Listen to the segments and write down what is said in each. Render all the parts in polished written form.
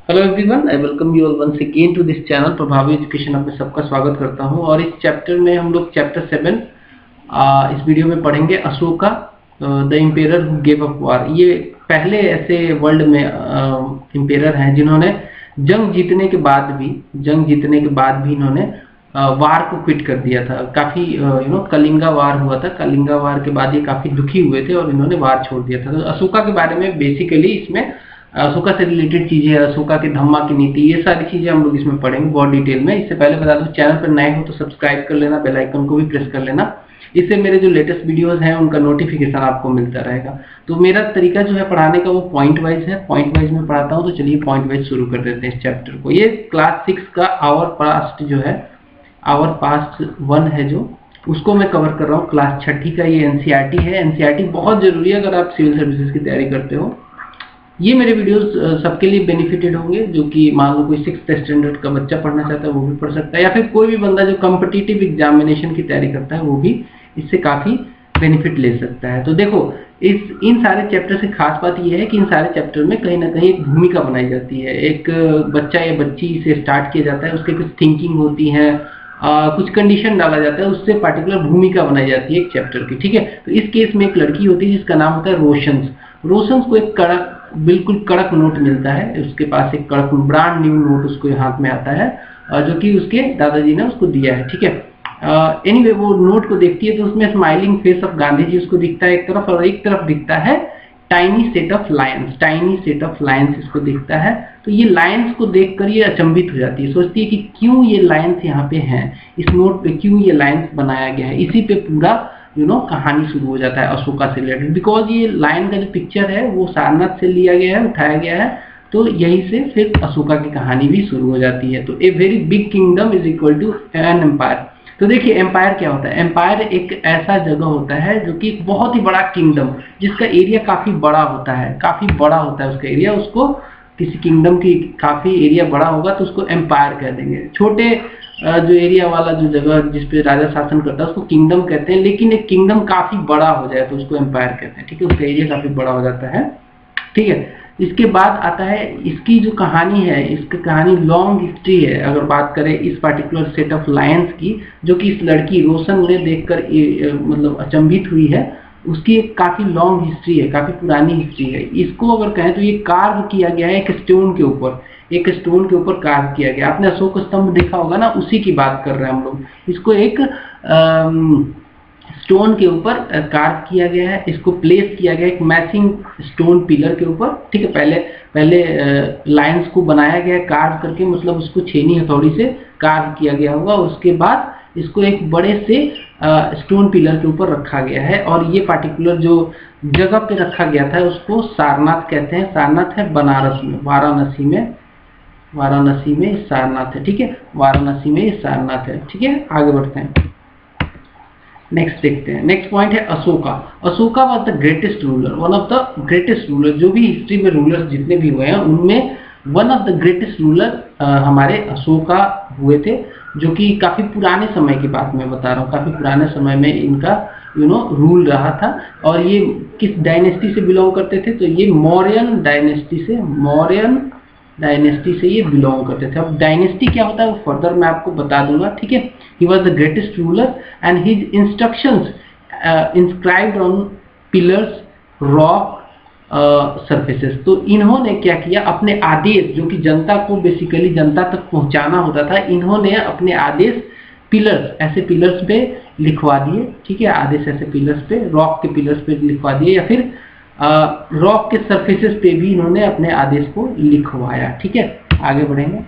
Hello everyone, I welcome you all once again to this channel Prabhavi education. में सबका स्वागत करता हूं और इस चैप्टर में हम लोग चैप्टर 7 इस वीडियो में पढ़ेंगे Ashoka the emperor who gave up war. ये पहले ऐसे वर्ल्ड में एम्पेरर हैं जिन्होंने जंग जीतने के बाद भी इन्होंने वार को क्विट कर दिया था। काफी कलिंगा वार हुआ था। कलिंगा वार के बाद ये काफी दुखी हुए थे और इन्होंने वार छोड़ दिया था। तो अशोका के बारे में बेसिकली इसमें अशोका से रिलेटेड चीजें, अशोका की धम्मा की नीति, ये सारी चीजें हम लोग इसमें पढ़ेंगे बहुत डिटेल में। इससे पहले बता दूं, चैनल पर नए हो तो सब्सक्राइब कर लेना, बेल आइकन को भी प्रेस कर लेना। इससे मेरे जो लेटेस्ट वीडियोस हैं उनका नोटिफिकेशन आपको मिलता रहेगा। तो मेरा तरीका जो है पढ़ाने का वो पॉइंट वाइज है, पॉइंट वाइज में पढ़ाता हूँ। तो चलिए पॉइंट वाइज शुरू कर देते हैं इस चैप्टर को। ये क्लास 6 का आवर पास्ट जो है, आवर पास्ट 1 है जो, उसको मैं कवर कर रहा हूँ। क्लास 6 का ये एनसीईआरटी है। एनसीईआरटी बहुत जरूरी है अगर आप सिविल सर्विसेज की तैयारी करते हो। ये मेरे वीडियोस सबके लिए बेनिफिटेड होंगे, जो कि मान लो कोई 6th स्टैंडर्ड का बच्चा पढ़ना चाहता है वो भी पढ़ सकता है, या फिर कोई भी बंदा जो कॉम्पिटिटिव एग्जामिनेशन की तैयारी करता है वो भी इससे काफी बेनिफिट ले सकता है। तो देखो, इन सारे चैप्टर से खास बात यह है कि इन सारे चैप्टर में कहीं ना कहीं एक भूमिका बनाई जाती है। एक बच्चा या बच्ची से स्टार्ट किया जाता है, उसके कुछ थिंकिंग होती है, कुछ कंडीशन डाला जाता है, उससे पार्टिकुलर भूमिका बनाई जाती है एक चैप्टर की। ठीक है, तो इस केस में एक लड़की होती है जिसका नाम होता है रोशंस। रोशंस को एक बिल्कुल कड़क नोट मिलता है। उसके पास एक कड़क ब्रांड न्यू नोट उसको हाथ में आता है, जो कि उसके दादाजी ने उसको दिया है। ठीक है, एनीवे वो नोट को देखती है तो उसमें smiling face of Gandhi ji उसको दिखता है एक तरफ, और एक तरफ दिखता है टाइनी सेट ऑफ लायंस इसको दिखता है। तो ये लायंस को देखकर ये अचंभित हो जाती है, सोचती है कि क्यों ये लायंस यहाँ पे हैं, इस नोट पे क्यों ये लायंस बनाया गया है। इसी पे पूरा कहानी शुरू हो जाता है अशोका से रिलेटेड। बिकॉज ये लायन का जो पिक्चर है वो सारनाथ से लिया गया है, उठाया गया है, तो यहीं से फिर अशोका की कहानी भी शुरू हो जाती है। तो a very big kingdom is equal to an empire. तो देखिए एम्पायर क्या होता है। एम्पायर एक ऐसा जगह होता है जो कि बहुत ही बड़ा किंगडम, जिसका एरिया काफी बड़ा होता है, उसका एरिया, उसको किसी किंगडम की काफी एरिया बड़ा होगा तो उसको एम्पायर कह देंगे। छोटे जो एरिया वाला जो जगह जिसपे राजा शासन करता है उसको किंगडम कहते हैं, लेकिन एक किंगडम काफी बड़ा हो जाए तो उसको एम्पायर कहते हैं। ठीक है, उसका एरिया काफी बड़ा हो जाता है। ठीक है, इसके बाद आता है इसकी जो कहानी है, इसकी कहानी लॉन्ग हिस्ट्री है। अगर बात करें इस पार्टिकुलर सेट ऑफ लायंस की, जो कि इस लड़की रोशन ने देखकर मतलब अचंभित हुई है, उसकी एक काफी लॉन्ग हिस्ट्री है, काफी पुरानी हिस्ट्री है। इसको अगर कहें तो ये कार्व किया गया है एक स्टोन के ऊपर कार्व किया गया। आपने अशोक स्तंभ देखा होगा ना, उसी की बात कर रहे हैं हम लोग। इसको एक स्टोन के ऊपर कार्व किया गया है, इसको प्लेस किया गया एक मैचिंग स्टोन पिलर के ऊपर। ठीक है, पहले लाइंस को बनाया गया कार्व करके, मतलब उसको छेनी हथौड़ी से कार्व किया गया होगा। उसके बाद इसको एक बड़े से स्टोन पिलर के ऊपर रखा गया है, और ये पार्टिकुलर जो जगह पे रखा गया था उसको सारनाथ कहते हैं। सारनाथ है बनारस में, वाराणसी में सारनाथ है। ठीक है, वाराणसी में सारनाथ है। ठीक है, आगे बढ़ते हैं, नेक्स्ट देखते हैं। नेक्स्ट पॉइंट है Ashoka was the greatest ruler, one of the greatest ruler. जो भी हिस्ट्री में रूलर्स जितने भी हुए हैं उनमें one of the greatest ruler हमारे अशोका हुए थे, जो कि काफी पुराने समय की बात मैं बता रहा हूँ। काफी पुराने समय में इनका रूल रहा था। और ये किस डायनेस्टी से बिलोंग करते थे, तो ये मौर्यन डायनेस्टी से ये बिलोंग करते थे। अब डायनेस्टी क्या होता है वो फर्दर मैं आपको बता दूंगा। ठीक है, he was the greatest ruler and his instructions inscribed on pillars, rock, surfaces. तो इन्होंने क्या किया, अपने आदेश जो कि जनता को बेसिकली जनता तक पहुंचाना होता था, इन्होंने अपने आदेश ऐसे पिलर्स पे लिखवा दिए। ठीक है, आदेश ऐसे पिलर्स पे, रॉक के पिलर्स पे लिखवा दिए, या फिर रॉक के सरफेसेस पे भी इन्होंने अपने आदेश को लिखवाया। ठीक है, आगे बढ़ेंगे।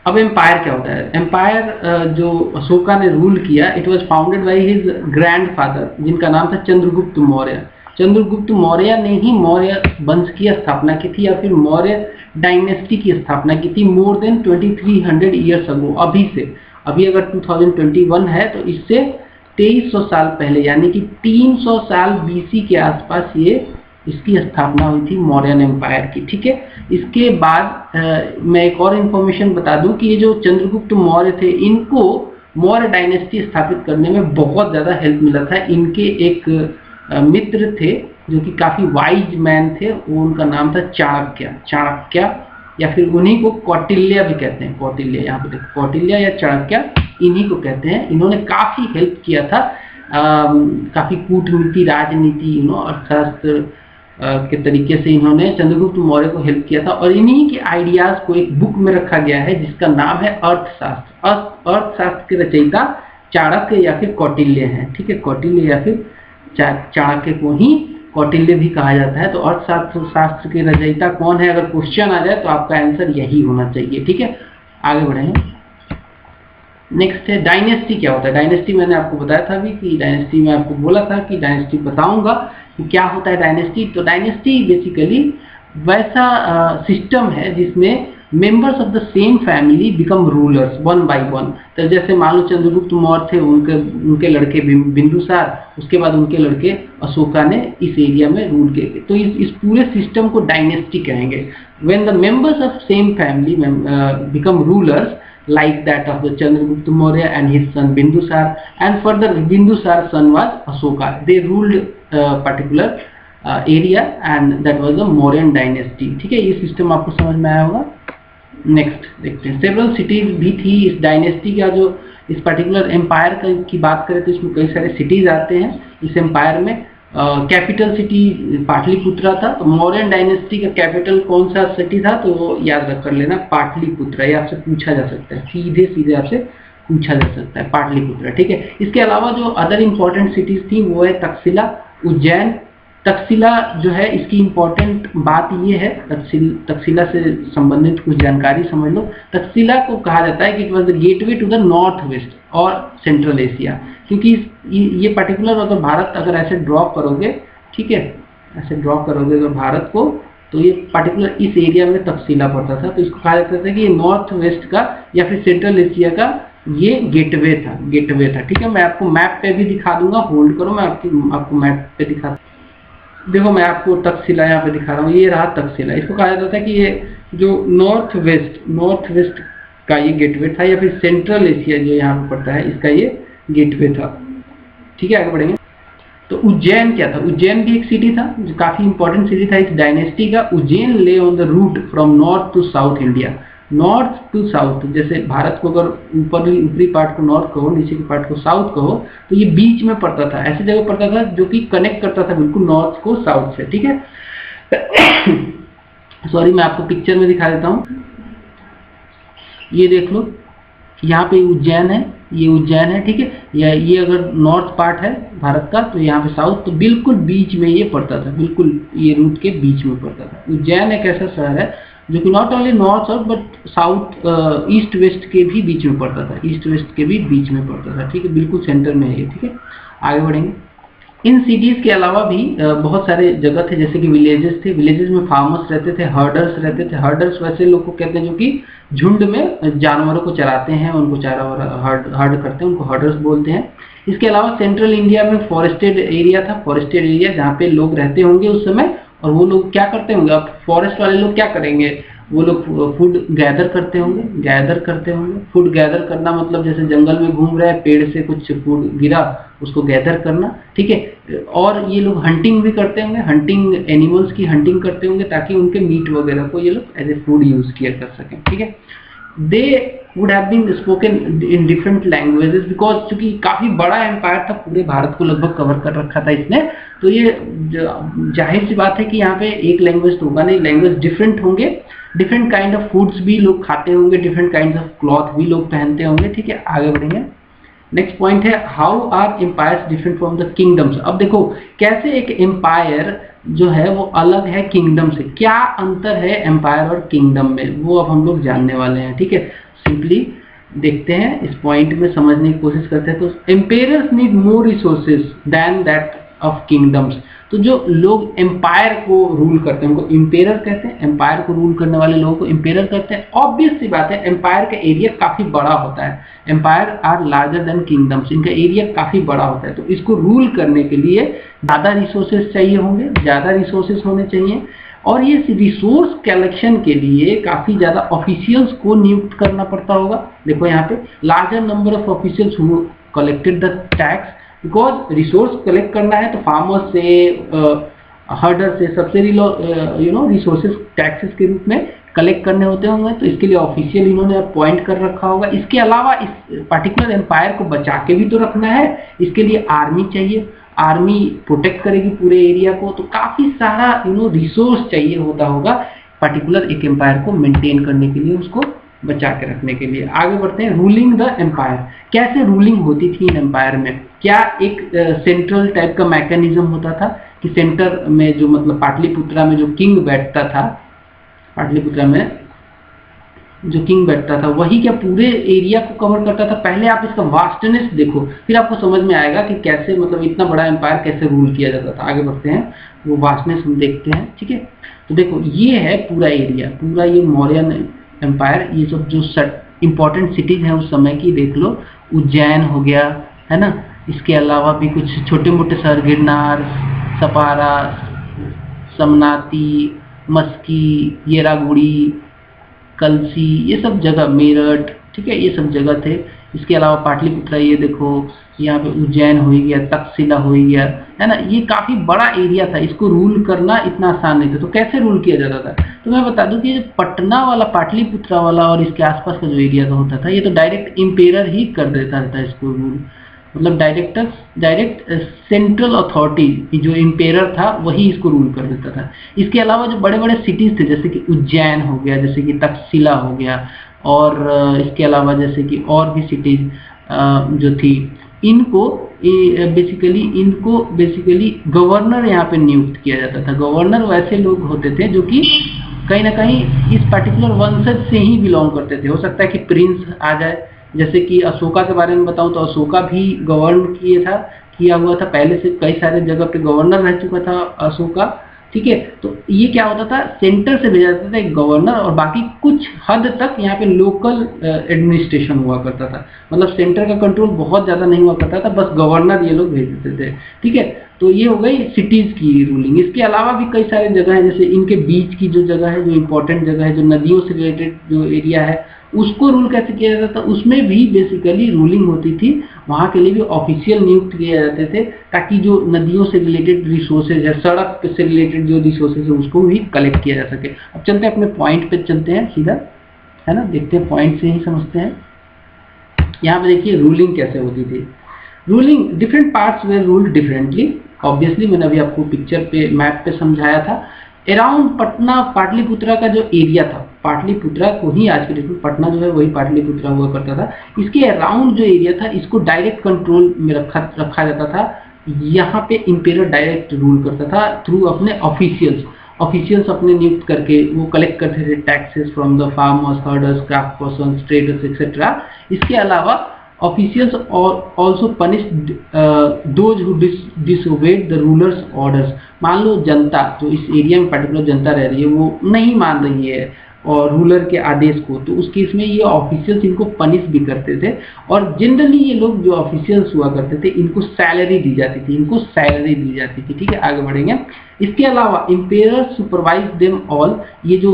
अब एम्पायर क्या होता है। एम्पायर जो अशोका ने रूल किया, it was founded by his grandfather, जिनका नाम था चंद्रगुप्त मौर्य। चंद्रगुप्त मौर्य ने ही मौर्य वंश की स्थापना की थी, या फिर मौर्य डायनेस्टी की स्थापना की थी मोर देन 2300 ईयर्स अगो। अभी अगर 2021 है तो इससे 2300 साल पहले, यानी कि 300 साल बीसी के आसपास ये इसकी स्थापना हुई थी मौर्यन एम्पायर की। ठीक है, इसके बाद मैं एक और इन्फॉर्मेशन बता दूं कि ये जो चंद्रगुप्त मौर्य थे, इनको मौर्य डायनेस्टी स्थापित करने में बहुत ज्यादा हेल्प मिला था। इनके एक मित्र थे जो कि काफी वाइज मैन थे, वो उनका नाम था चाणक्य। चाणक्य या फिर उन्हीं को कौटिल्य भी कहते हैं। कौटिल्य, यहाँ पे देखो कौटिल्य या चाणक्य, इन्हीं को कहते हैं। इन्होंने काफी हेल्प किया था, काफी कूटनीति, राजनीति, अर्थशास्त्र के तरीके से इन्होंने चंद्रगुप्त मौर्य को हेल्प किया था। और इन्हीं के आइडियाज को एक बुक में रखा गया है जिसका नाम है अर्थशास्त्र। अर्थशास्त्र के रचयिता चाणक्य या फिर कौटिल्य हैं, ठीक है। कौटिल्य या फिर चाणक्य को ही कौटिल्य भी कहा जाता है। तो अर्थशास्त्र के रचयिता कौन है, अगर क्वेश्चन आ जाए तो आपका आंसर यही होना चाहिए, ठीक है। आगे बढ़ेंगे। नेक्स्ट है डायनेस्टी क्या होता है। डायनेस्टी मैंने आपको बताया था अभी कि डायनेस्टी में आपको बोला था कि डायनेस्टी बताऊंगा कि क्या होता है डायनेस्टी। तो डायनेस्टी बेसिकली वैसा सिस्टम है जिसमें members of the same family become rulers one by one. तो जैसे मान लो चंद्रगुप्त मौर्य थे, उनके लड़के बिंदुसार, उसके बाद उनके लड़के अशोका ने इस एरिया में रूल किए। तो इस पूरे सिस्टम को डायनेस्टी कहेंगे। When the members of same family become rulers like that of the Chandragupta Maurya and his son Bindusar, and further Bindusar's son was Ashoka. They ruled particular area and that was the Mauryan dynasty, ठीक है। ये system आपको समझ में आया होगा। Next देखते हैं। सेवरल सिटीज भी थी इस डायनेस्टी का, जो इस पर्टिकुलर एम्पायर की बात करें तो इसमें कई सारे सिटीज आते हैं इस एम्पायर में। कैपिटल सिटी पाटलिपुत्रा था। तो मौर्यन डायनेस्टी का कैपिटल कौन सा सिटी था, तो वो याद रख कर लेना, पाटलिपुत्रा। ये आपसे पूछा जा सकता है, सीधे सीधे आपसे पूछा जा सकता है, पाटलिपुत्रा, ठीक है। इसके अलावा जो अदर इंपॉर्टेंट सिटीज थी वो है तक्षशिला, उज्जैन। तक्षशिला जो है, इसकी इंपॉर्टेंट बात ये है, तक्षशिला से संबंधित कुछ जानकारी समझ लो। तक्षशिला को कहा जाता है कि it was the gateway to the north west और सेंट्रल एशिया, क्योंकि ये पर्टिकुलर अगर भारत अगर ऐसे ड्रॉ करोगे, ठीक है, ऐसे ड्रॉ करोगे अगर भारत को, तो ये पर्टिकुलर इस एरिया में तक्षशिला पड़ता था। तो इसको कहा जाता था कि ये नॉर्थ वेस्ट का या फिर सेंट्रल एशिया का ये गेटवे था, ठीक है। मैं आपको मैप पे भी दिखा दूंगा, होल्ड करो, मैं आपको मैप पे दिखा। देखो मैं आपको तक्षशिला यहाँ पे दिखा रहा हूँ, ये रहा तक्षशिला। इसको कहा जाता था कि ये जो नॉर्थ वेस्ट का ये गेटवे था, या फिर सेंट्रल एशिया जो यहाँ पे पड़ता है इसका ये गेटवे था, ठीक है। आगे बढ़ेंगे। तो उज्जैन क्या था। उज्जैन भी एक सिटी था जो काफी इंपॉर्टेंट सिटी था इस डायनेस्टी का। Ujjain lay on the route from north to south India. North to south, जैसे भारत को अगर ऊपरी पार्ट को नॉर्थ कहो, नीचे के पार्ट को साउथ कहो, तो ये बीच में पड़ता था, ऐसी जगह पड़ता था जो कि कनेक्ट करता था बिल्कुल नॉर्थ को साउथ से, ठीक है। सॉरी, मैं आपको पिक्चर में दिखा देता हूँ। ये देख लो, यहाँ पे उज्जैन है, ये उज्जैन है, ठीक है। ये अगर नॉर्थ पार्ट है भारत का, तो यहाँ पे साउथ, तो बिल्कुल बीच में ये पड़ता था, बिल्कुल ये रूट के बीच में पड़ता था। उज्जैन एक ऐसा शहर है जो कि not only north south but south east west के भी बीच में पड़ता था, ईस्ट वेस्ट के भी बीच में पड़ता था, ठीक है। बिल्कुल सेंटर में है ये, ठीक है। आगे बढ़ेंगे। इन सिटीज के अलावा भी बहुत सारे जगह थे, जैसे कि विलेजेस थे। विलेजेस में फार्मर्स रहते थे, हर्डर्स रहते थे। हर्डर्स वैसे लोग को कहते हैं जो कि झुंड में जानवरों को चराते हैं, उनको चारा हर्ड करते हैं, उनको हर्डर्स बोलते हैं। इसके अलावा सेंट्रल इंडिया में फॉरेस्टेड एरिया था, फॉरेस्टेड एरिया जहाँ पे लोग रहते होंगे उस समय। और वो लोग क्या करते होंगे, अब फॉरेस्ट वाले लोग क्या करेंगे, वो लोग फूड गैदर करते होंगे। फूड गैदर करना मतलब जैसे जंगल में घूम रहे हैं, पेड़ से कुछ फूड गिरा, उसको गैदर करना, ठीक है। और ये लोग हंटिंग भी करते होंगे, हंटिंग एनिमल्स की हंटिंग करते होंगे ताकि उनके मीट वगैरह को ये लोग एज ए फूड यूज किया कर सकें, ठीक है। They would have been spoken in different languages because चूंकि काफी बड़ा एम्पायर था, पूरे भारत को लगभग कवर कर रखा था इसने। तो ये जाहिर सी बात है कि यहाँ पे एक लैंग्वेज तो होगा नहीं, लैंग्वेज डिफरेंट होंगे। डिफरेंट काइंड ऑफ फूड्स भी लोग खाते होंगे, डिफरेंट काइंड ऑफ क्लॉथ भी लोग पहनते होंगे, ठीक है। आगे बढ़ेंगे। नेक्स्ट पॉइंट है how are empires different from the kingdoms. अब देखो कैसे एक एम्पायर जो है वो अलग है किंगडम से, क्या अंतर है एम्पायर और किंगडम में, वो अब हम लोग जानने वाले हैं, ठीक है। सिंपली देखते हैं, इस पॉइंट में समझने की कोशिश करते हैं। तो empires need more resources than that of kingdoms. तो जो लोग एम्पायर को रूल करते हैं उनको एम्पायर कहते हैं, एम्पायर को रूल करने वाले लोगों को एम्पायर कहते हैं। ऑब्वियस सी बात है, एम्पायर का एरिया काफी बड़ा होता है, empire are larger than kingdoms, इनका एरिया काफी बड़ा होता है। तो इसको रूल करने के लिए ज्यादा रिसोर्सेज चाहिए होंगे, ज्यादा रिसोर्सेज होने चाहिए। और ये रिसोर्स कलेक्शन के लिए काफी ज्यादा ऑफिशियल्स को नियुक्त करना पड़ता होगा। देखो यहाँ पे larger number of officials who collected the tax, because resource collect करना है तो फार्मर्स से, हर्डर से सबसे रिसोर्सेज टैक्सेस के रूप में कलेक्ट करने होते होंगे, तो इसके लिए ऑफिशियल इन्होंने अपॉइंट कर रखा होगा। इसके अलावा इस पर्टिकुलर एम्पायर को बचा के भी तो रखना है, इसके लिए आर्मी चाहिए, आर्मी प्रोटेक्ट करेगी पूरे एरिया को, तो काफी सारा रिसोर्स चाहिए होता होगा पर्टिकुलर एक एम्पायर को मेंटेन करने के लिए, उसको बचा के रखने के लिए। आगे बढ़ते हैं, रूलिंग द एम्पायर। कैसे रूलिंग होती थी इन एम्पायर में? क्या एक सेंट्रल टाइप का मैकेनिज्म होता था कि सेंटर में जो मतलब पाटलिपुत्रा में जो किंग बैठता था, पाटलिपुत्रा में जो किंग बैठता था वही क्या पूरे एरिया को कवर करता था? पहले आप इसका वास्टनेस देखो, फिर आपको समझ में आएगा कि कैसे मतलब इतना बड़ा एम्पायर कैसे रूल किया जाता था। आगे बढ़ते हैं, वो वास्टनेस हम देखते हैं, ठीक है। तो देखो ये है पूरा एरिया, पूरा ये मौर्यन एम्पायर, ये सब जो इंपॉर्टेंट सिटीज हैं उस समय की देख लो, उज्जैन हो गया, है ना। इसके अलावा भी कुछ छोटे मोटे शहर, गिरनार, सपारा, समनाती, मस्की, येरागुड़ी, कलसी, ये सब जगह, मेरठ, ठीक है, ये सब जगह थे। इसके अलावा पाटलिपुत्रा, ये देखो यहाँ पे उज्जैन हो गया, तक्षशिला हो गया, है ना। ये काफी बड़ा एरिया था, इसको रूल करना इतना आसान नहीं था। तो कैसे रूल किया जाता था? तो मैं बता दूं कि पटना वाला, पाटलिपुत्रा वाला और इसके आसपास का जो एरिया का होता था, ये तो डायरेक्ट इम्पेरर ही कर देता था इसको रूल, मतलब डायरेक्ट सेंट्रल अथॉरिटी जो इम्पेरर था वही इसको रूल कर देता था। इसके अलावा जो बड़े बड़े सिटीज थे, जैसे कि उज्जैन हो गया, जैसे कि तक्षशिला हो गया, और इसके अलावा जैसे कि और भी सिटीज जो थी, इनको बेसिकली गवर्नर यहाँ पे नियुक्त किया जाता था। गवर्नर वैसे लोग होते थे जो कि कहीं ना कहीं इस पर्टिकुलर वंशज से ही बिलोंग करते थे। हो सकता है कि प्रिंस आ जाए, जैसे कि अशोका के बारे में बताऊं तो अशोका भी गवर्न किया हुआ था, पहले से कई सारे जगह पे गवर्नर रह चुका था अशोका, ठीक है। तो ये क्या होता था, सेंटर से भेजा जाता था एक गवर्नर, और बाकी कुछ हद तक यहाँ पे लोकल एडमिनिस्ट्रेशन हुआ करता था, मतलब सेंटर का कंट्रोल बहुत ज्यादा नहीं हुआ करता था, बस गवर्नर ये लोग भेज देते थे, ठीक है। तो ये हो गई सिटीज की रूलिंग। इसके अलावा भी कई सारे जगह है, जैसे इनके बीच की जो जगह है, जो इंपॉर्टेंट जगह है, जो नदियों से रिलेटेड जो एरिया है, उसको रूल कैसे किया जाता था? उसमें भी बेसिकली रूलिंग होती थी, वहां के लिए भी ऑफिशियल नियुक्त किए जाते थे, ताकि जो नदियों से रिलेटेड रिसोर्सेज है, सड़क से रिलेटेड जो रिसोर्सेज है, उसको भी कलेक्ट किया जा सके। अब चलते हैं अपने पॉइंट पे, चलते हैं सीधा, है ना, देखते हैं पॉइंट से ही समझते हैं। यहाँ पे देखिए रूलिंग कैसे होती थी। Ruling, different parts were ruled differently, obviously मैंने अभी आपको पिक्चर पे, मैप पे समझाया था। अराउंड पटना, पाटलिपुत्रा का जो एरिया था, पाटलिपुत्रा को ही आज के डेट में पटना जो है वही पाटलिपुत्रा हुआ करता था, इसके अराउंड जो एरिया था इसको डायरेक्ट कंट्रोल में रखा जाता था। यहाँ पे इंपेरर डायरेक्ट रूल करता था थ्रू अपने ऑफिशियल्स अपने नियुक्त करके वो कलेक्ट करते थे taxes from the farmers, herders, craft persons, traders etcetera. इसके अलावा officials also punished those who disobeyed the ruler's orders। मान लो जनता, जो इस एरिया में पर्टिकुलर जनता रह रही है, वो नहीं मान रही है और रूलर के आदेश को, तो उस केस में ये ऑफिशियल्स इनको पनिश भी करते थे। और जनरली ये लोग जो ऑफिशियल्स हुआ करते थे, इनको सैलरी दी जाती थी, ठीक है। आगे बढ़ेंगे। इसके अलावा इंपेरर सुपरवाइज देम ऑल, ये जो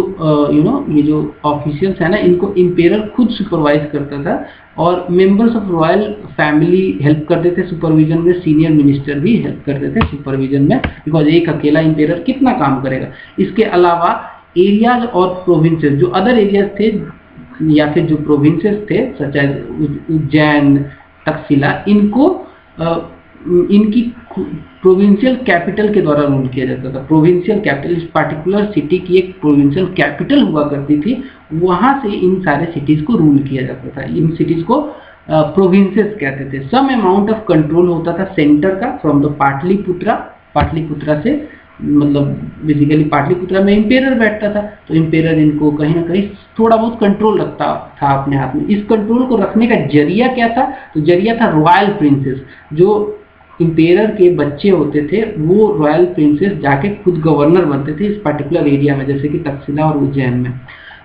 ये जो ऑफिशियल्स है ना, इनको इंपेरर खुद सुपरवाइज करता था, और members of royal family help करते थे सुपरविजन में, सीनियर मिनिस्टर भी हेल्प करते थे सुपरविजन में, बिकॉज एक अकेला इंपेरर कितना काम करेगा। इसके अलावा एरियाज और प्रोविंसेस, जो अदर एरियाज थे या फिर जो प्रोविंसेस थे, सच एज उज्जैन, तक्षशिला, इनको इनकी प्रोविंशियल कैपिटल के द्वारा रूल किया जाता था। प्रोविंशियल कैपिटल, इस पर्टिकुलर सिटी की एक प्रोविंशियल कैपिटल हुआ करती थी, वहां से इन सारे सिटीज को रूल किया जाता था। इन सिटीज को प्रोविंसेस कहते थे। सम अमाउंट ऑफ कंट्रोल होता था सेंटर का फ्रॉम द पाटलिपुत्रा से, मतलब बेसिकली पाटलिपुत्रा में इंपेरर बैठता था, तो इंपेरर इनको कहीं ना कहीं थोड़ा बहुत कंट्रोल रखता था अपने हाथ में। इस कंट्रोल को रखने का जरिया क्या था? तो जरिया था रॉयल प्रिंसेस। जो इंपेरर के बच्चे होते थे वो रॉयल प्रिंसेस जाके खुद गवर्नर बनते थे इस पर्टिकुलर एरिया में, जैसे कि तक्षशिला और उज्जैन में।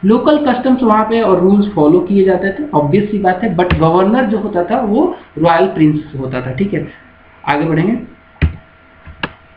लोकल कस्टम्स वहाँ पे और रूल्स फॉलो किए जाते थे, ऑब्वियस सी बात है, बट गवर्नर जो होता था वो रॉयल प्रिंस होता था, ठीक है। आगे बढ़ेंगे,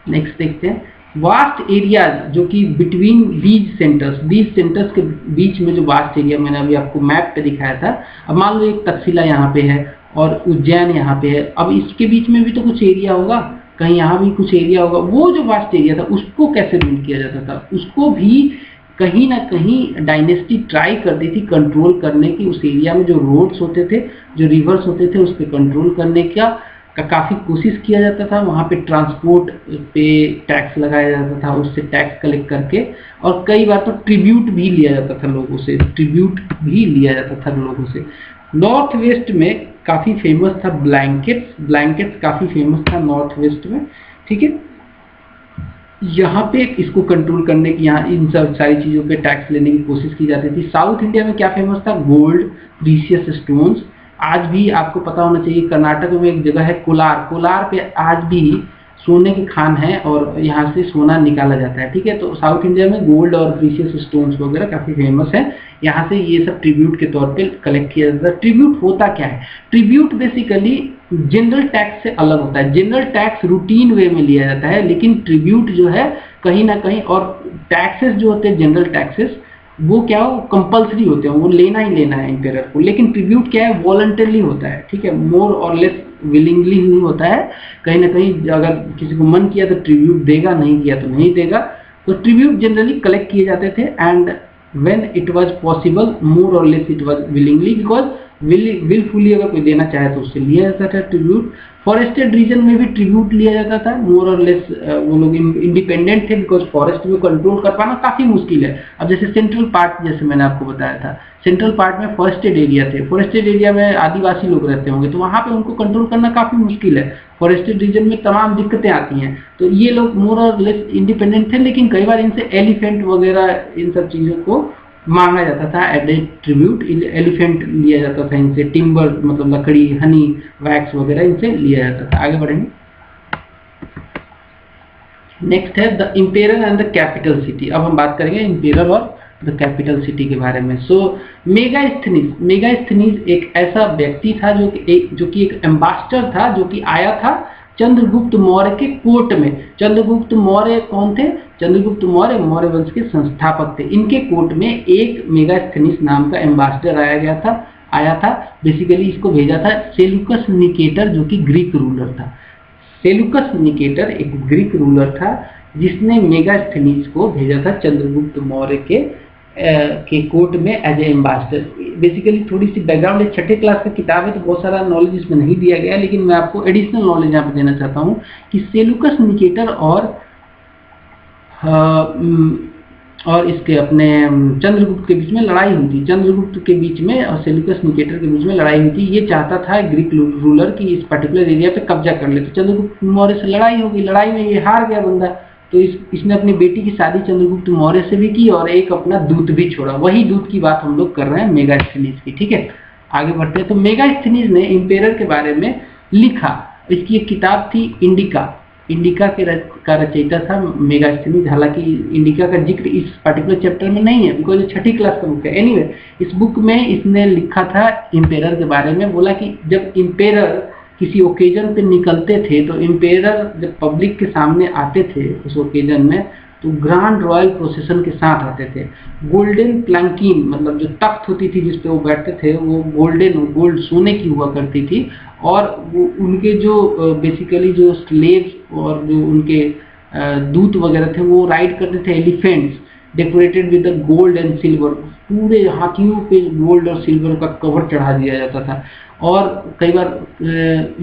नेक्स्ट देखते हैं। वास्ट एरियाज, जो कि बिटवीन दीज सेंटर्स के बीच में जो वास्ट एरिया मैंने अभी आपको मैप पे दिखाया था। अब मान लो एक तक्षशिला यहाँ पे है और उज्जैन यहाँ पे है, अब इसके बीच में भी तो कुछ एरिया होगा, कहीं यहाँ भी कुछ एरिया होगा, वो जो वास्ट एरिया था उसको कैसे रूल किया जाता था, उसको भी कहीं ना कहीं डायनेस्टी ट्राई करती थी कंट्रोल करने की। उस एरिया में जो रोड्स होते थे, जो रिवर्स होते थे, उस पर कंट्रोल करने का काफ़ी कोशिश किया जाता था। वहाँ पे ट्रांसपोर्ट पे टैक्स लगाया जाता था, उससे टैक्स कलेक्ट करके, और कई बार तो ट्रिब्यूट भी लिया जाता था लोगों से, ट्रिब्यूट भी लिया जाता था लोगों से। नॉर्थ वेस्ट में काफ़ी फेमस था ब्लैंकेट्स, ब्लैंकेट्स काफ़ी फेमस था नॉर्थ वेस्ट में, ठीक है। यहाँ पे इसको कंट्रोल करने की, यहाँ इन सब सारी चीज़ों पे टैक्स लेने की कोशिश की जाती थी। साउथ इंडिया में क्या फेमस था, गोल्ड, प्रीशियस स्टोन्स। आज भी आपको पता होना चाहिए, कर्नाटक में एक जगह है कोलार, कोलार पे आज भी सोने की खान है और यहाँ से सोना निकाला जाता है, ठीक है। तो साउथ इंडिया में गोल्ड और प्रीशियस स्टोन्स वगैरह काफ़ी फेमस है। यहाँ से ये सब ट्रिब्यूट के तौर पे कलेक्ट किया जाता है। ट्रिब्यूट होता क्या है, ट्रिब्यूट बेसिकली जनरल टैक्स से अलग होता है। जनरल टैक्स रूटीन वे में लिया जाता है, लेकिन ट्रिब्यूट जो है कहीं ना कहीं, और टैक्सेस जो होते हैं जनरल टैक्सेस, वो क्या हो, कंपल्सरी होते हैं, वो लेना ही लेना है एम्पेरर को। लेकिन ट्रिब्यूट क्या है, वॉलंटरली होता है, ठीक है, मोर और लेस विलिंगली नहीं होता है। कहीं ना कहीं अगर किसी को मन किया तो ट्रिब्यूट देगा, नहीं किया तो नहीं देगा। तो ट्रिब्यूट जनरली कलेक्ट किए जाते थे, and when it was possible more or less it was willingly, because willfully अगर कोई देना चाहे तो उससे लिया जाता था ट्रिब्यूट। फॉरेस्टेड रीजन में भी ट्रिब्यूट लिया जाता था, मोर और लेस वो लोग इंडिपेंडेंट थे, बिकॉज फॉरेस्ट में कंट्रोल कर पाना काफ़ी मुश्किल है। अब जैसे सेंट्रल पार्ट, जैसे मैंने आपको बताया था, सेंट्रल पार्ट में फॉरेस्टेड एरिया थे, फॉरेस्टेड एरिया में आदिवासी लोग रहते होंगे, तो वहाँ पे उनको कंट्रोल करना काफ़ी मुश्किल है। फॉरेस्टेड रीजन में तमाम दिक्कतें आती हैं, तो ये लोग मोर और लेस इंडिपेंडेंट थे, लेकिन कई बार इनसे एलिफेंट वगैरह इन सब चीज़ों को मांगा जाता था एज ए ट्रिब्यूट। एलिफेंट लिया जाता था इनसे, टिम्बर मतलब लकड़ी, हनी, वैक्स वगैरह इनसे लिया जाता था। आगे बढ़ेंगे। नेक्स्ट है the emperor and the capital city. अब हम बात करेंगे इम्पेरर और द कैपिटल सिटी के बारे में। सो मेगास्थनीज, मेगास्थनीज एक ऐसा व्यक्ति था जो कि एक एम्बेसडर था, जो कि आया था चंद्रगुप्त मौर्य के कोर्ट में। चंद्रगुप्त मौर्य कौन थे, चंद्रगुप्त मौर्य मौर्य वंश के संस्थापक थे। इनके कोर्ट में एक मेगास्थनीज नाम का एम्बेसडर आया था। बेसिकली इसको भेजा था सेल्यूकस निकेटर, जो कि ग्रीक रूलर था। सेल्यूकस निकेटर एक ग्रीक रूलर था, जिसने मेगास्थनीज को भेजा था चंद्रगुप्त मौर्य के कोर्ट में एज ए एम्बेसडर। बेसिकली थोड़ी सी बैकग्राउंड है, छठे क्लास का किताब है तो बहुत सारा नॉलेज इसमें नहीं दिया गया है, लेकिन मैं आपको एडिशनल नॉलेज यहाँ पे देना चाहता हूँ कि सेल्यूकस निकेटर और इसके अपने चंद्रगुप्त के बीच में लड़ाई हुई थी। चंद्रगुप्त के बीच में और सेल्यूकस निकेटर के बीच में लड़ाई हुई थी। ये चाहता था ग्रीक रूलर कि इस पर्टिकुलर एरिया पे कब्जा कर ले, तो चंद्रगुप्त मौर्य से लड़ाई हो गई। लड़ाई में ये हार गया बंदा, तो इसने अपनी बेटी की शादी चंद्रगुप्त मौर्य से भी की और एक अपना दूत भी छोड़ा। वही दूत की बात हम लोग कर रहे हैं, मेगास्थनीज की, ठीक है। आगे बढ़ते हैं। तो मेगास्थनीज ने इम्पेरर के बारे में लिखा। इसकी एक किताब थी इंडिका, इंडिका का रचयिता था मेगास्थनीज। हालांकि इंडिका का जिक्र इस पर्टिकुलर चैप्टर में नहीं है, बिकॉज ये छठी क्लास का बुक है। एनीवे, इस बुक में इसने लिखा था इम्पेरर के बारे में। बोला कि जब इम्पेरर किसी ओकेजन पे निकलते थे, तो इम्पेरर जब पब्लिक के सामने आते थे उस ओकेजन में, तो ग्रांड रॉयल प्रोसेशन के साथ आते थे। गोल्डन प्लैंकिन मतलब जो तख्त होती थी जिस पे वो बैठते थे, वो गोल्ड सोने की हुआ करती थी। और वो उनके जो बेसिकली जो स्लेव्स और जो उनके दूत वगैरह थे, वो राइड करते थे elephants decorated with the gold and silver. पूरे हाथियों पे गोल्ड और सिल्वर का कवर चढ़ा दिया जाता था। और कई बार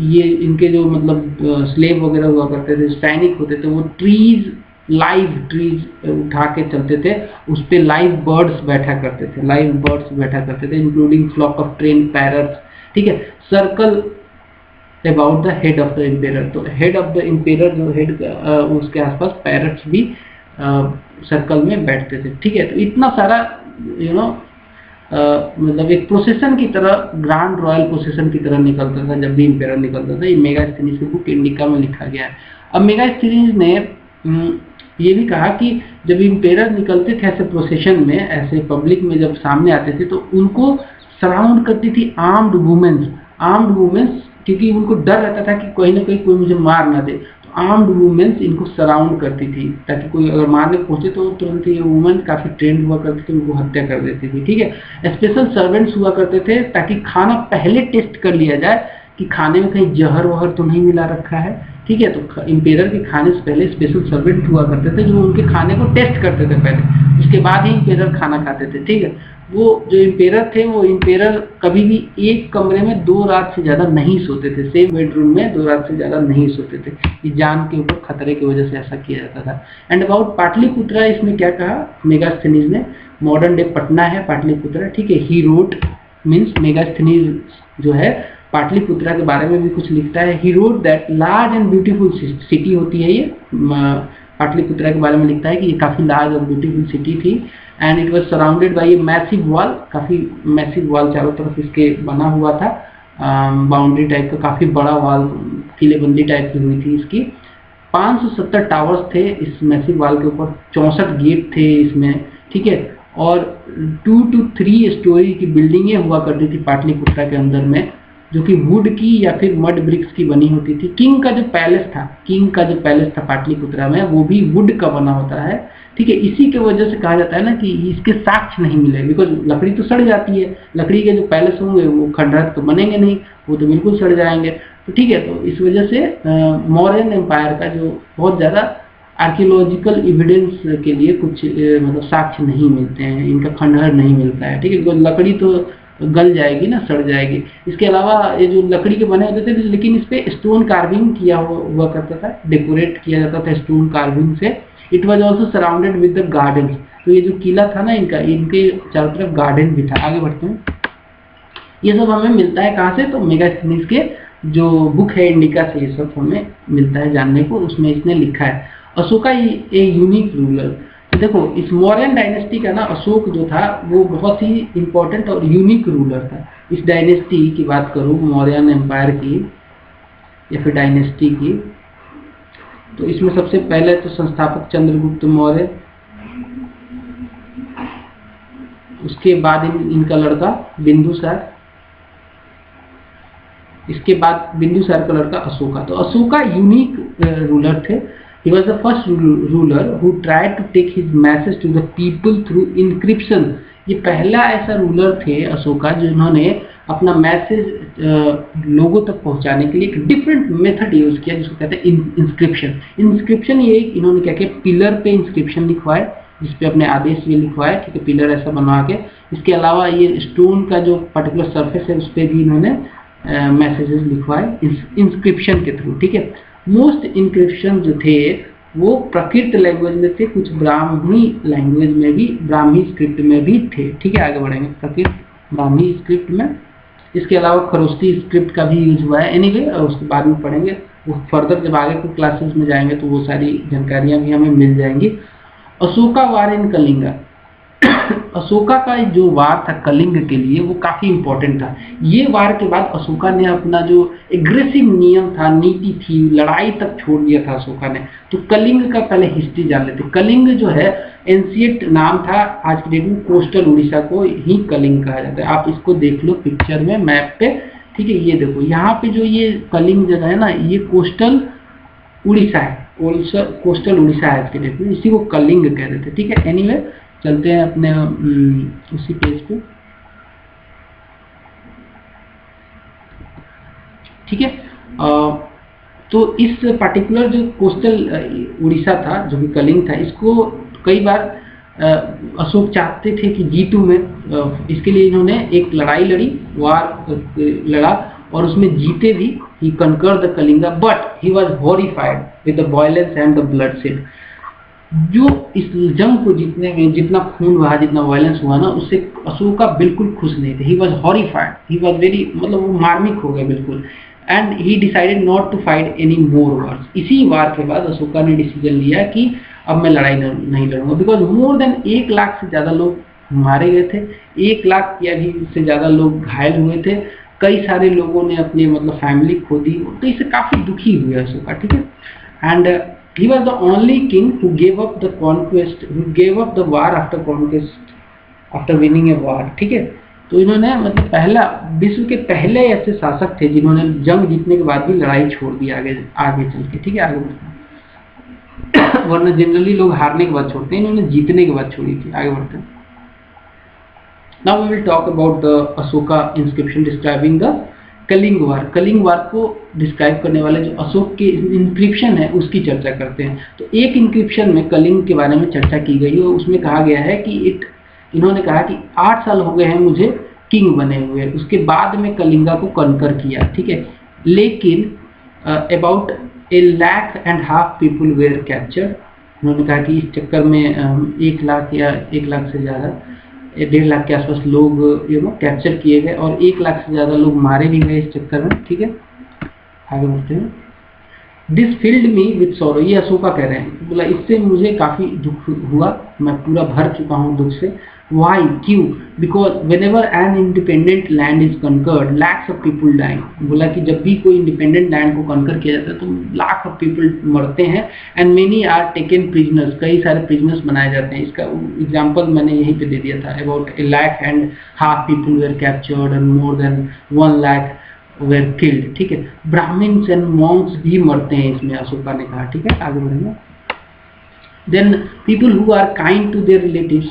ये इनके जो मतलब स्लेव वगैरह हुआ करते थे, सैनिक होते थे, वो लाइव ट्रीज उठा के चलते थे, उस पे लाइव बर्ड्स बैठा करते थे, including flock of train parrots, ठीक है। Circle about the head of the emperor, तो हेड ऑफ द एम्पेरर जो हेड उसके आसपास पैरट्स भी सर्कल में बैठते थे, ठीक है। तो इतना सारा मतलब एक प्रोसेशन की तरह, ग्रांड रॉयल प्रोसेशन की तरह निकलता था जब भी एम्पेरर निकलता था। ये मेगास्थनीज की बुक इंडिका में लिखा गया है। अब मेगास्थनीज ने ये भी कहा कि जब एम्पेरर निकलते थे ऐसे प्रोसेशन में, ऐसे पब्लिक में जब सामने आते थे, तो उनको सराउंड करती थी आर्म्ड वुमेन्स, क्योंकि उनको डर रहता था कि कहीं ना कहीं कोई मुझे मार ना दे। तो आर्म्ड वुमेन्स इनको सराउंड करती थी, ताकि कोई अगर मारने पहुंचे तो तुरंत ये वुमेन काफी ट्रेंड हुआ करती थी, उनको हत्या कर देती थी, ठीक है। स्पेशल सर्वेंट्स हुआ करते थे, ताकि खाना पहले टेस्ट कर लिया जाए कि खाने में कहीं जहर वहर तो नहीं मिला रखा है, ठीक है। तो इम्पेरर के खाने से पहले स्पेशल सर्वेंट हुआ करते थे जो उनके खाने को टेस्ट करते थे पहले, उसके बाद ही इम्पेरर खाना खाते थे, ठीक है। वो जो इम्पेरर थे वो इम्पेरर कभी भी एक कमरे में 2 रात से ज़्यादा नहीं सोते थे, सेम बेडरूम में 2 रात से ज़्यादा नहीं सोते थे, ये जान के ऊपर खतरे की वजह से ऐसा किया जाता था। एंड अबाउट पाटलिपुत्रा, इसमें क्या कहा मेगास्थनीज ने, मॉडर्न डे पटना है पाटलिपुत्रा, ठीक है। ही रोट मीन्स मेगास्थनीज जो है पाटलिपुत्रा के बारे में भी कुछ लिखता है। He wrote that large and beautiful city होती है ये, पाटलिपुत्रा के बारे में लिखता है कि ये काफ़ी लार्ज और ब्यूटीफुल सिटी थी। And it was surrounded by a massive wall, काफ़ी मैसिव वॉल चारों तरफ इसके बना हुआ था, बाउंड्री टाइप का काफ़ी बड़ा वॉल, किलेबंदी टाइप की हुई थी इसकी। 570 टावर्स थे इस मैसिव वॉल के ऊपर, 64 गेट थे इसमें, ठीक है। और 2 to 3 स्टोरी की बिल्डिंगें हुआ करती थी पाटलिपुत्रा के अंदर में, जो कि वुड की या फिर मड ब्रिक्स की बनी होती थी। किंग का जो पैलेस था पाटलिपुत्रा में, वो भी वुड का बना होता है, ठीक है। इसी के वजह से कहा जाता है ना कि इसके साक्ष्य नहीं मिले, बिकॉज लकड़ी तो सड़ जाती है, लकड़ी के जो पैलेस होंगे वो खंडहर तो बनेंगे नहीं, वो तो बिल्कुल सड़ जाएंगे, तो ठीक है। तो इस वजह से मौर्यन एम्पायर का जो बहुत ज़्यादा आर्कियोलॉजिकल एविडेंस के लिए कुछ मतलब साक्ष्य नहीं मिलते हैं, इनका खंडहर नहीं मिलता है, ठीक है। बिकॉज लकड़ी तो गल जाएगी ना, सड़ जाएगी। इसके अलावा ये जो लकड़ी के बने होते थे, लेकिन इस पे स्टोन कार्विंग किया हुआ करता था, डेकोरेट किया जाता था स्टोन कार्विंग से। It was also surrounded with the garden, तो ये जो किला था ना इनका, इनके चारों तरफ गार्डन भी था। आगे बढ़ते हैं, ये सब हमें मिलता है कहाँ से, तो मेगास्थनीज के जो बुक है इंडिका से ये सब हमें मिलता है जानने को, उसमें इसने लिखा है अशोका ए यूनिक रूलर। तो देखो इस मौर्यन डायनेस्टी का ना अशोक जो था वो बहुत ही इंपॉर्टेंट और यूनिक रूलर था। इस डायनेस्टी की बात करूँ, मौर्यन एम्पायर की या फिर डायनेस्टी की, तो इसमें सबसे पहले तो संस्थापक चंद्रगुप्त मौर्य, उसके बाद इनका लड़का बिंदुसार, इसके बाद बिंदुसार का लड़का अशोका। तो अशोका यूनिक रूलर थे। He was the first ruler who tried to take his message to the people through encryption। ये पहला ऐसा रूलर थे अशोका जिन्होंने अपना मैसेज लोगों तक पहुंचाने के लिए एक डिफरेंट मेथड यूज किया, जिसको कहते हैं इंस्क्रिप्शन। इंस्क्रिप्शन ये इन्होंने क्या किया, पिलर पे इंस्क्रिप्शन लिखवाए, जिसपे अपने आदेश ये लिखवाए, ठीक है, पिलर ऐसा बनवा के। इसके अलावा ये स्टोन का जो पर्टिकुलर सरफेस है उस पर भी इन्होंने मैसेजेस लिखवाए इंस्क्रिप्शन के थ्रू, ठीक है। मोस्ट इंक्रिप्शन जो थे वो प्राकृत लैंग्वेज में थे, कुछ ब्राह्मी लैंग्वेज में भी, ब्राह्मी स्क्रिप्ट में भी थे, ठीक है। आगे बढ़ेंगे, प्राकृत ब्राह्मी स्क्रिप्ट में। इसके अलावा खरोष्टी स्क्रिप्ट का भी यूज हुआ है, एनीवे उसके बाद में पढ़ेंगे, वो फर्दर जब आगे के क्लासेस में जाएंगे तो वो सारी जानकारियां भी हमें मिल जाएंगी। अशोका वार इन कलिंगा, अशोका का जो वार था कलिंग के लिए वो काफी इंपॉर्टेंट था। ये वार के बाद अशोका ने अपना जो एग्रेसिव नियम था, नीति थी, लड़ाई तक छोड़ दिया था अशोका ने। तो कलिंग का पहले हिस्ट्री जान लेते। कलिंग जो है एंशिएंट नाम था, आज के डेट में कोस्टल उड़ीसा को ही कलिंग कहा जाता है। आप इसको देख लो पिक्चर में, मैप पे, ठीक है। ये देखो यहाँ पे जो ये कलिंग जगह है ना, ये कोस्टल उड़ीसा है, कोस्टल उड़ीसा है आज के डेट में, इसी को कलिंग कहते थे, ठीक है। एनीवे चलते हैं अपने उसी पेज पे, ठीक है। तो इस पर्टिकुलर जो कोस्टल उड़ीसा था जो कि कलिंग था, इसको कई बार अशोक चाहते थे कि जीतू में, इसके लिए इन्होंने एक लड़ाई लड़ी, वार लड़ा और उसमें जीते भी। ही कंकर the Kalinga but he was horrified with the violence and the bloodshed. जो इस जंग को जीतने में जितना खून बहा, जितना वायलेंस हुआ ना, उससे अशोका बिल्कुल खुश नहीं थे। He was horrified, he was very, मतलब वो मार्मिक हो गए बिल्कुल। And he decided not to fight any more wars. इसी वार के बाद अशोका ने डिसीजन लिया कि अब मैं लड़ाई नहीं लड़ूंगा, बिकॉज मोर देन 1 लाख से ज़्यादा लोग मारे गए थे, 1 लाख या भी से ज़्यादा लोग घायल हुए थे, कई सारे लोगों ने अपनी मतलब फैमिली खो दी, तो इससे काफ़ी दुखी हुए अशोका, ठीक है। And he was the only king who gave up the conquest, who gave up the war after conquest, after winning a war, ठीक है। तो इन्होंने मतलब पहला, विश्व के पहले ऐसे शासक थे जिन्होंने जंग जीतने के बाद भी लड़ाई छोड़ दी आगे चल के, ठीक है। आगे बढ़ते हैं, वरना जनरली लोग हारने के बाद छोड़ते हैं, इन्होंने जीतने के बाद छोड़ी थी। आगे बढ़ते हैं। Now we will talk about the Ashoka inscription describing the Kalinga वार को डिस्क्राइब करने वाले जो अशोक के इंक्रिप्शन है उसकी चर्चा करते हैं। तो एक इंक्रिप्शन में कलिंग के बारे में चर्चा की गई है, उसमें कहा गया है कि इन्होंने कहा कि 8 साल हो गए हैं मुझे किंग बने हुए, उसके बाद में कलिंगा को कॉन्कर किया, ठीक है, लेकिन about 1.5 lakh people were captured. उन्होंने कहा कि इस चक्कर में 1 लाख या 1 लाख से ज़्यादा 1.5 लाख के आसपास लोग कैप्चर किए गए और 1 लाख से ज़्यादा लोग मारे भी गए इस चक्कर में, ठीक है। आगे बढ़ते हैं। This field me with sorrow, ये अशोका कह रहे हैं, बोला इससे मुझे काफ़ी दुख हुआ, मैं पूरा भर चुका हूँ दुख से। वाई, क्यों? Because whenever an independent land is conquered lakhs of people dying. बोला कि जब भी कोई इंडिपेंडेंट लैंड को कंकर किया जाता है तो लाख ऑफ पीपल मरते हैं, and many are taken prisoners, कई सारे प्रिजनर्स बनाए जाते हैं। इसका एग्जाम्पल मैंने यहीं पे दे दिया था, about 1.5 lakh people were captured and more than 1 lakh were killed, ठीक है। ब्राह्मण्स एंड मॉन्क्स भी मरते हैं इसमें, अशोका ने कहा, ठीक है। आगे बढ़ेंगे। Then people who are kind to their relatives,